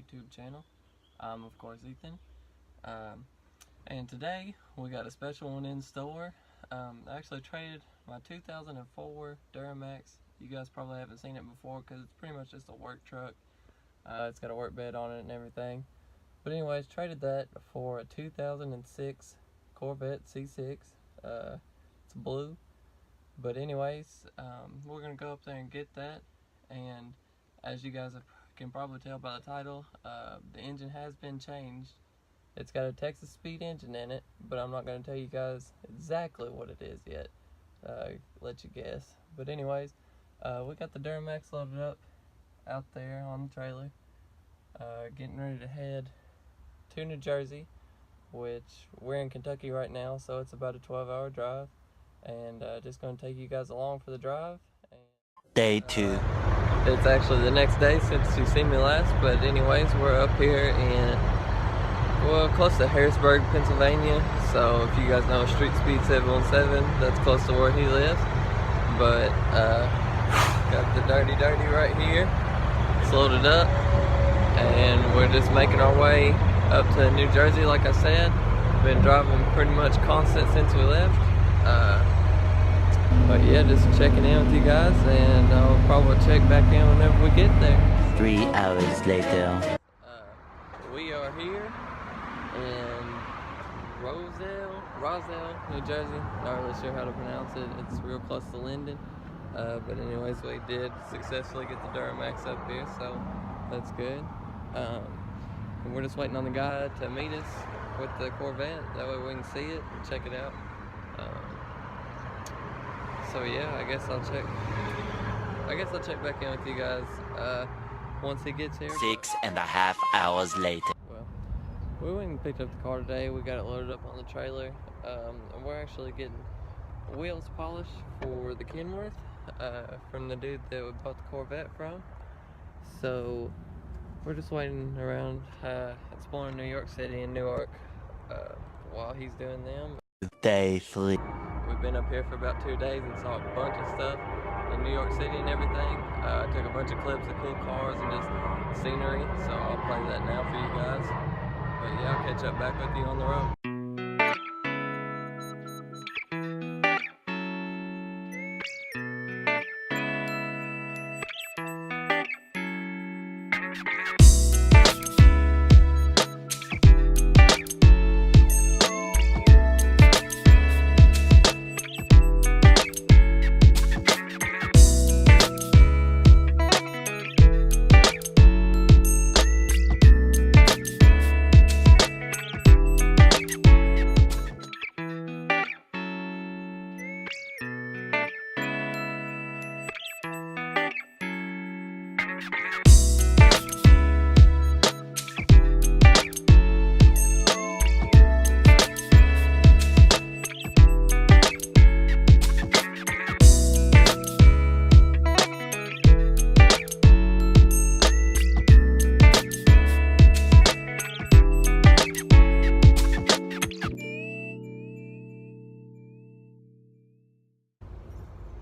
YouTube channel. I'm of course Ethan, and today we got a special one in store. I actually traded my 2004 Duramax. You guys probably haven't seen it before because it's pretty much just a work truck. It's got a work bed on it and everything. But anyways, traded that for a 2006 Corvette C6. It's blue. But anyways, we're going to go up there and get that. And as you guys can probably tell by the title, the engine has been changed. It's got a Texas speed engine in it, but I'm not going to tell you guys exactly what it is yet. Let you guess. But anyways, we got the Duramax loaded up out there on the trailer. Getting ready to head to New Jersey, which we're in Kentucky right now, so it's about a 12-hour drive. And just going to take you guys along for the drive. Day 2. It's actually the next day since you seen me last, but anyways, we're up here in, well, close to Harrisburg, Pennsylvania. So if you guys know Street Speed 717, that's close to where he lives. But got the dirty right here. It's loaded up, and we're just making our way up to New Jersey. Like I said, been driving pretty much constant since we left. But yeah, just checking in with you guys, and I'll probably check back in whenever we get there. 3 hours later. We are here in Roselle, New Jersey. Not really sure how to pronounce it. It's real close to Linden. But anyways, we did successfully get the Duramax up here, so that's good. And we're just waiting on the guy to meet us with the Corvette. That way we can see it and check it out. So yeah, I guess I'll check back in with you guys once he gets here. 6.5 hours later. Well, we went and picked up the car today. We got it loaded up on the trailer, and we're actually getting wheels polished for the Kenworth from the dude that we bought the Corvette from. So we're just waiting around, exploring New York City and Newark while he's doing them. Day 3. We've been up here for about 2 days and saw a bunch of stuff in New York City and everything. Took a bunch of clips of cool cars and just scenery, so I'll play that now for you guys. But yeah, I'll catch up back with you on the road.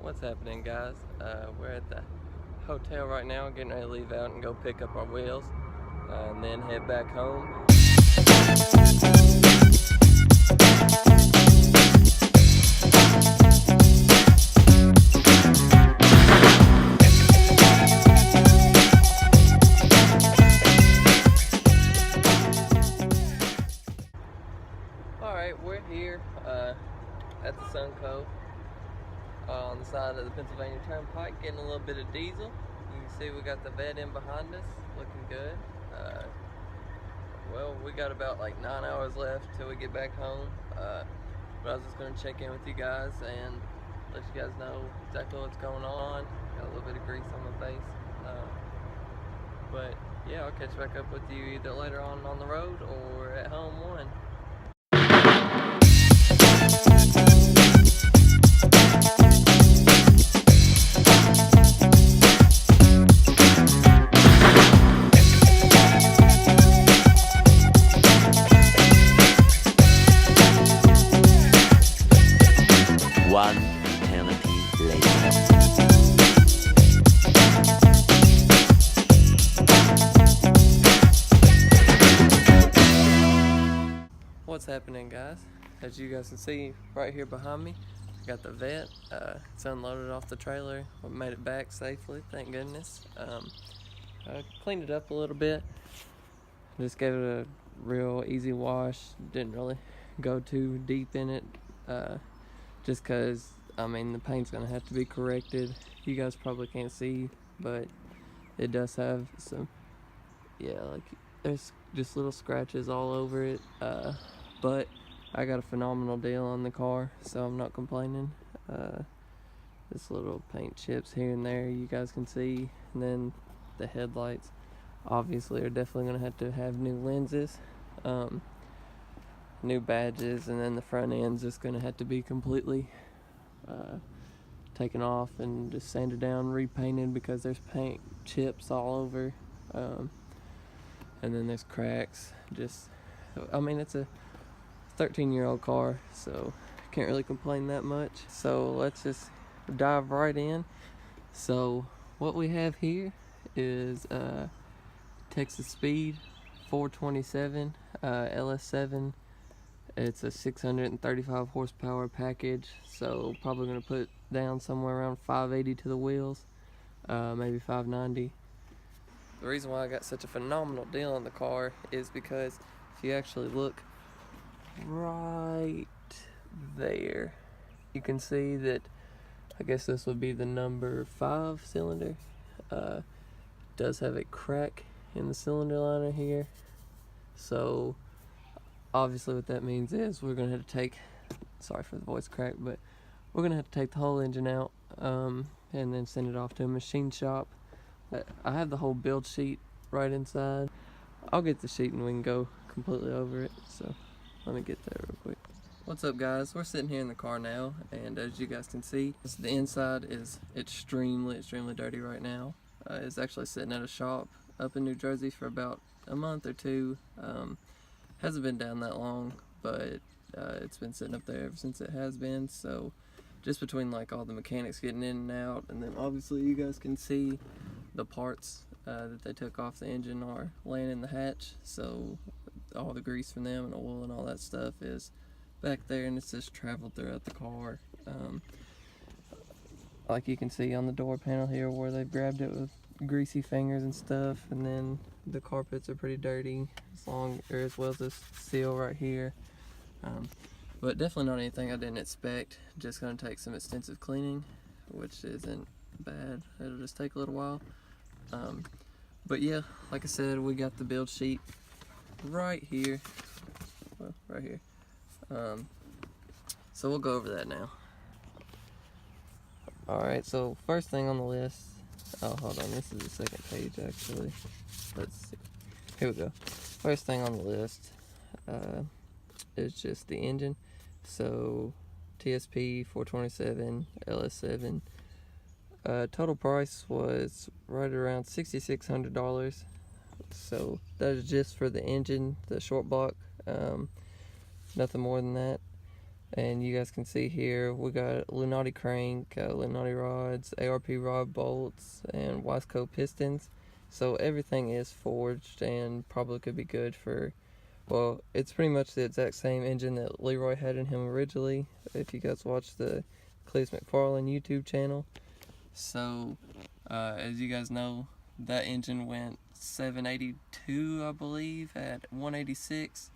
What's happening, guys? We're at the hotel right now, getting ready to leave out and go pick up our wheels and then head back home. Alright, we're here at the Sun Cove. On the side of the Pennsylvania Turnpike, getting a little bit of diesel. You can see we got the vet in behind us, looking good. Well, we got about like 9 hours left till we get back home. But I was just going to check in with you guys and let you guys know exactly what's going on. Got a little bit of grease on my face. But yeah, I'll catch back up with you either later on the road or at home one. One eternity later. What's happening, guys? As you guys can see right here behind me, I got the Vette. It's unloaded off the trailer. We made it back safely, thank goodness. I cleaned it up a little bit. Just gave it a real easy wash. Didn't really go too deep in it, just because, I mean, the paint's gonna have to be corrected. You guys probably can't see, but it does have some, yeah, like there's just little scratches all over it. But I got a phenomenal deal on the car, so I'm not complaining. This little paint chips here and there you guys can see, and then the headlights obviously are definitely gonna have to have new lenses, new badges, and then the front end's just gonna have to be completely taken off and just sanded down, repainted, because there's paint chips all over, and then there's cracks. Just, I mean, it's a 13-year-old car, so can't really complain that much. So let's just dive right in. So what we have here is Texas Speed 427 LS7. It's a 635 horsepower package, so probably going to put down somewhere around 580 to the wheels, maybe 590. The reason why I got such a phenomenal deal on the car is because if you actually look right there, you can see that, I guess this would be the number 5 cylinder. Does have a crack in the cylinder liner here, so obviously what that means is we're gonna have to take, sorry for the voice crack, but we're gonna have to take the whole engine out, and then send it off to a machine shop. I have the whole build sheet right inside. I'll get the sheet and we can go completely over it, so let me get that real quick. What's up, guys? We're sitting here in the car now, and as you guys can see, the inside is extremely dirty right now. It's actually sitting at a shop up in New Jersey for about a month or two. Hasn't been down that long, but it's been sitting up there ever since it has been. So just between like all the mechanics getting in and out, and then obviously you guys can see the parts that they took off the engine are laying in the hatch, so all the grease from them and oil and all that stuff is back there, and it's just traveled throughout the car. Like you can see on the door panel here where they've grabbed it with greasy fingers and stuff, and then the carpets are pretty dirty, as well as this seal right here. But definitely not anything I didn't expect. Just gonna take some extensive cleaning, which isn't bad. It'll just take a little while. But yeah, like I said, we got the build sheet right here. Well, right here. So we'll go over that now. Alright, so first thing on the list, oh, hold on, this is the second page actually. Let's see. Here we go. First thing on the list is just the engine. So TSP 427 LS7. Total price was right around $6,600. So that is just for the engine, the short block. Nothing more than that. And you guys can see here we got Lunati crank, Lunati rods, ARP rod bolts, and Wasco pistons. So everything is forged and probably could be good for, well, it's pretty much the exact same engine that Leroy had in him originally, if you guys watch the Cleese McFarlane YouTube channel. So as you guys know, that engine went 782, I believe, at 186.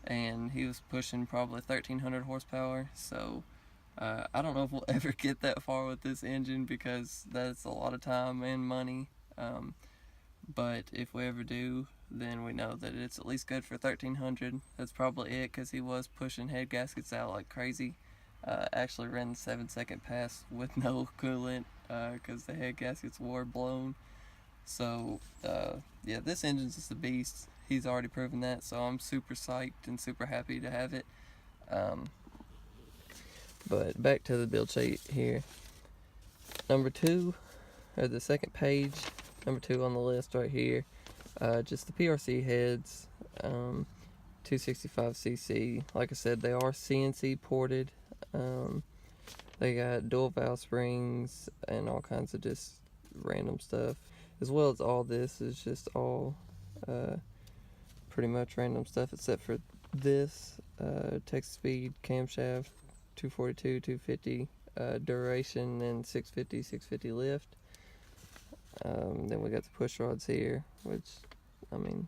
And he was pushing probably 1,300 horsepower, so I don't know if we'll ever get that far with this engine, because that's a lot of time and money, but if we ever do, then we know that it's at least good for 1,300. That's probably it, because he was pushing head gaskets out like crazy. Actually ran the 7-second pass with no coolant, because the head gaskets were blown. So yeah, this engine's just a beast. He's already proven that, so I'm super psyched and super happy to have it. But back to the build sheet here. Number 2, or the second page, number 2 on the list right here. Just the PRC heads, 265cc. Like I said, they are CNC ported. They got dual valve springs and all kinds of just random stuff. As well as all this is just all pretty much random stuff, except for this Texas Speed camshaft, 242, 250 duration, and 650 lift. Then we got the push rods here, which, I mean,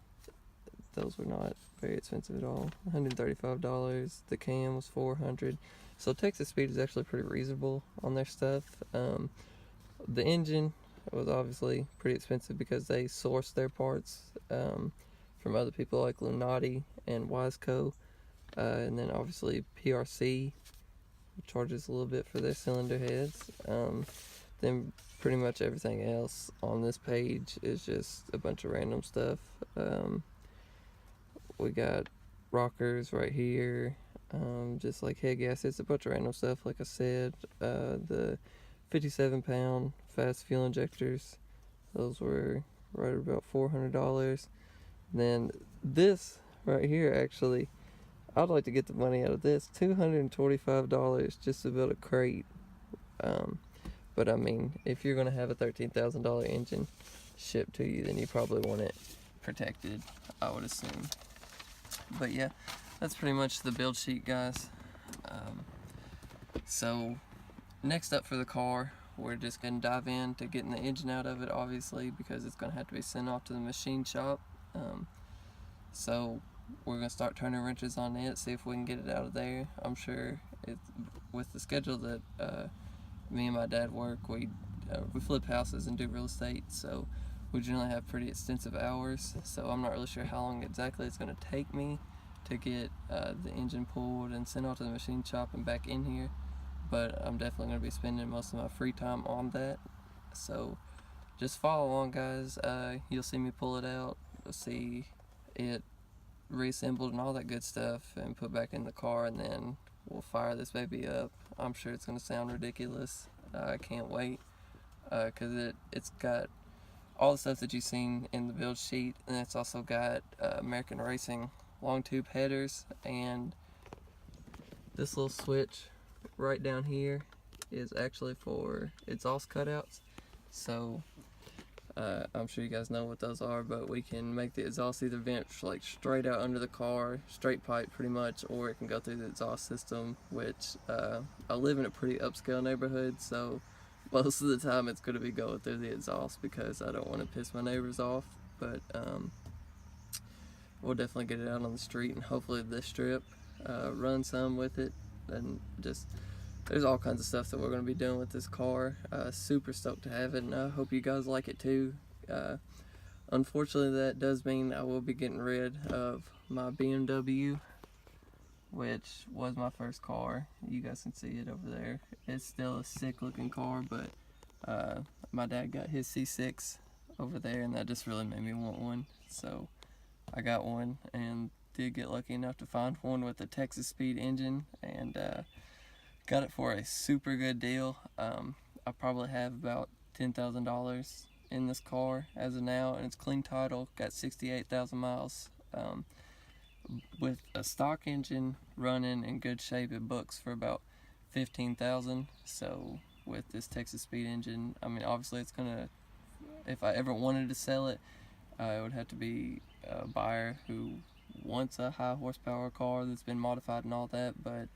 those were not very expensive at all. $135. The cam was $400. So Texas Speed is actually pretty reasonable on their stuff. The engine was obviously pretty expensive because they source their parts from other people like Lunati and Wiseco. And then obviously PRC charges a little bit for their cylinder heads. Then pretty much everything else on this page is just a bunch of random stuff. We got rockers right here, just like head gaskets, a bunch of random stuff like I said. The 57-pound fast fuel injectors, those were right about $400. Then this right here, actually, I'd like to get the money out of this. $225 just to build a crate. But I mean, if you're gonna have a $13,000 engine shipped to you, then you probably want it protected, I would assume. But yeah, that's pretty much the build sheet, guys. So next up for the car, we're just gonna dive into getting the engine out of it, obviously, because it's gonna have to be sent off to the machine shop. So we're gonna start turning wrenches on it, see if we can get it out of there. I'm sure with the schedule that me and my dad work, we flip houses and do real estate, so we generally have pretty extensive hours. So I'm not really sure how long exactly it's going to take me to get the engine pulled and sent off to the machine shop and back in here, but I'm definitely going to be spending most of my free time on that. So just follow along, guys. You'll see me pull it out, you'll see it reassembled and all that good stuff and put back in the car, and then we'll fire this baby up. I'm sure it's going to sound ridiculous. I can't wait, because it's got all the stuff that you've seen in the build sheet, and it's also got American Racing long tube headers, and this little switch right down here is actually for exhaust cutouts. So I'm sure you guys know what those are, but we can make the exhaust either vent like straight out under the car, straight pipe pretty much, or it can go through the exhaust system, which I live in a pretty upscale neighborhood, so most of the time it's going to be going through the exhaust because I don't want to piss my neighbors off. But we'll definitely get it out on the street, and hopefully this strip run some with it, and just there's all kinds of stuff that we're going to be doing with this car. Super stoked to have it, and I hope you guys like it too. Unfortunately, that does mean I will be getting rid of my BMW, which was my first car. You guys can see it over there. It's still a sick looking car, but my dad got his C6 over there, and that just really made me want one. So I got one, and did get lucky enough to find one with a Texas Speed engine, and got it for a super good deal. I probably have about $10,000 in this car as of now, and it's clean title, got 68,000 miles. With a stock engine running in good shape, it books for about 15,000. So with this Texas Speed engine, I mean, obviously it's gonna, if I ever wanted to sell it, it would have to be a buyer who wants a high horsepower car that's been modified and all that, but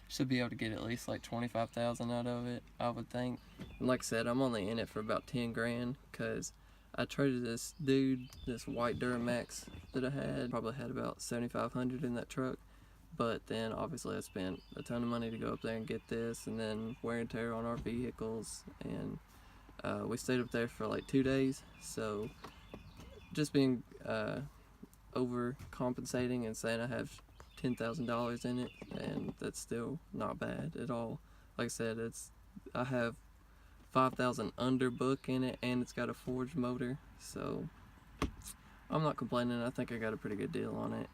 should be able to get at least like 25,000 out of it, I would think. And like I said, I'm only in it for about 10 grand because I traded this dude, this white Duramax that I had, probably had about 7,500 in that truck, but then obviously I spent a ton of money to go up there and get this, and then wear and tear on our vehicles, and we stayed up there for like 2 days. So just being overcompensating and saying I have $10,000 in it, and that's still not bad at all. Like I said, I have 5,000 under book in it, and it's got a forged motor, so I'm not complaining. I think I got a pretty good deal on it.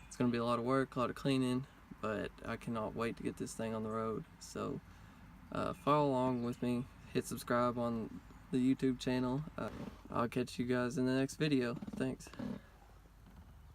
It's gonna be a lot of work, a lot of cleaning, but I cannot wait to get this thing on the road. So follow along with me, hit subscribe on the YouTube channel. I'll catch you guys in the next video. Thanks.